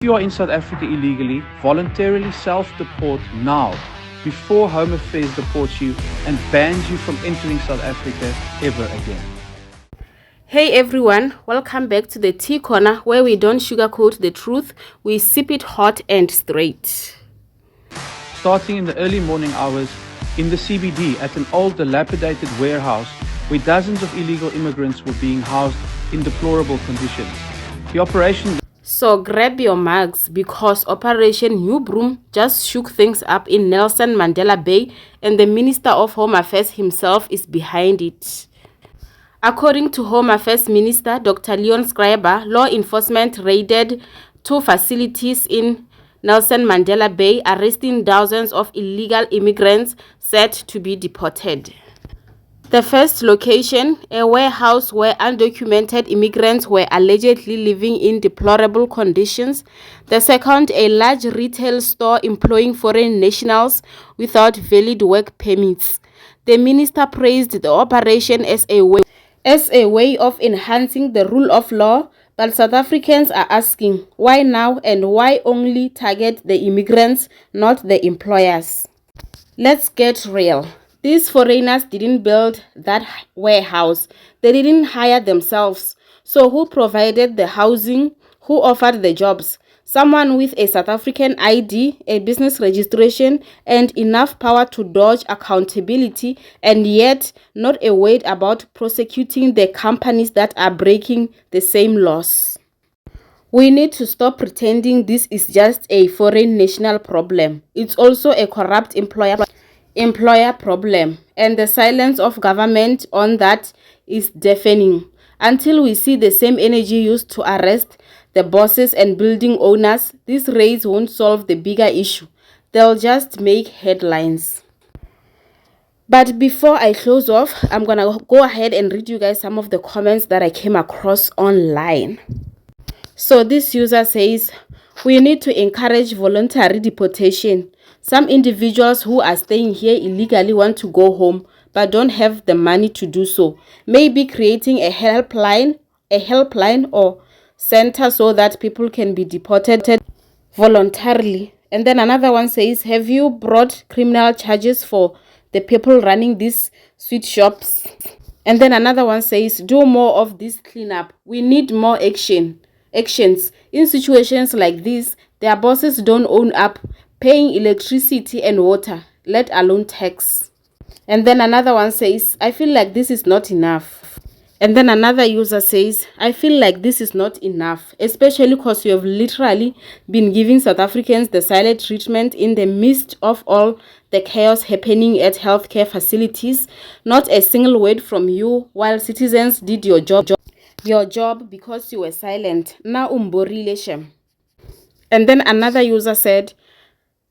you are in South Africa illegally, voluntarily self-deport now, before Home Affairs deports you and bans you from entering South Africa ever again. Hey everyone, welcome back to the Tea Corner, where we don't sugarcoat the truth, we sip it hot and straight. Starting in the early morning hours in the CBD at an old dilapidated warehouse where dozens of illegal immigrants were being housed in deplorable conditions. The operation... So grab your mugs because Operation New Broom just shook things up in Nelson Mandela Bay, and the Minister of Home Affairs himself is behind it. According to Home Affairs Minister Dr. Schreiber, law enforcement raided two facilities in Nelson Mandela Bay, arresting dozens of illegal immigrants set to be deported. The first location, a warehouse where undocumented immigrants were allegedly living in deplorable conditions. The second, a large retail store employing foreign nationals without valid work permits. The minister praised the operation as a way of enhancing the rule of law, but South Africans are asking, why now and why only target the immigrants, not the employers? Let's get real. These foreigners didn't build that warehouse. They didn't hire themselves. So who provided the housing? Who offered the jobs? Someone with a South African ID, a business registration, and enough power to dodge accountability, and yet not a word about prosecuting the companies that are breaking the same laws. We need to stop pretending this is just a foreign national problem. It's also a corrupt employer problem, and the silence of government on that is deafening. Until we see the same energy used to arrest the bosses and building owners, these raids won't solve the bigger issue. They'll just make headlines. But before I close off, I'm gonna go ahead and read you guys some of the comments that I came across online. So this user says, we need to encourage voluntary deportation. Some individuals who are staying here illegally want to go home but don't have the money to do so. Maybe creating a helpline or center so that people can be deported voluntarily. And then another one says, have you brought criminal charges for the people running these sweet shops? And then another one says, do more of this cleanup. We need more actions. In situations like this, their bosses don't own up paying electricity and water, let alone tax. And then another one says, I feel like this is not enough. And then another user says, I feel like this is not enough, especially because you have literally been giving South Africans the silent treatment in the midst of all the chaos happening at healthcare facilities. Not a single word from you while citizens did your job because you were silent. Na umborile shem. And then another user said,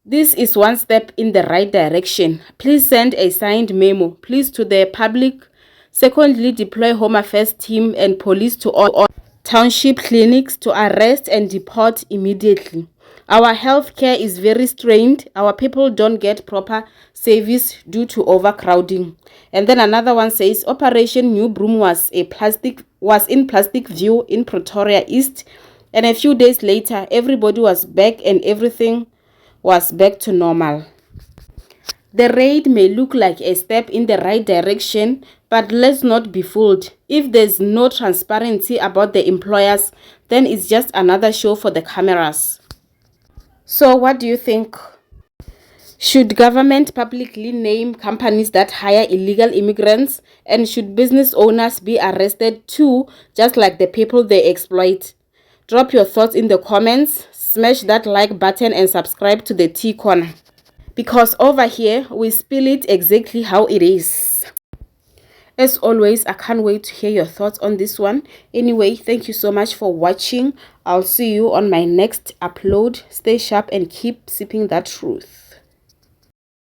this is one step in the right direction. Please send a signed memo, please, to the public. Secondly, deploy Home Affairs team and police to all township clinics to arrest and deport immediately. Our healthcare is very strained. Our people don't get proper service due to overcrowding. And then another one says, Operation New Broom was in Plastic View in Pretoria East, and a few days later, everybody was back and everything was back to normal. The raid may look like a step in the right direction, but let's not be fooled. If there's no transparency about the employers, then it's just another show for the cameras. So what do you think? Should government publicly name companies that hire illegal immigrants? And should business owners be arrested too, just like the people they exploit? Drop your thoughts in the comments, smash that like button and subscribe to the Tea Corner. Because over here, we spill it exactly how it is. As always, I can't wait to hear your thoughts on this one. Anyway, thank you so much for watching. I'll see you on my next upload. Stay sharp and keep sipping that truth.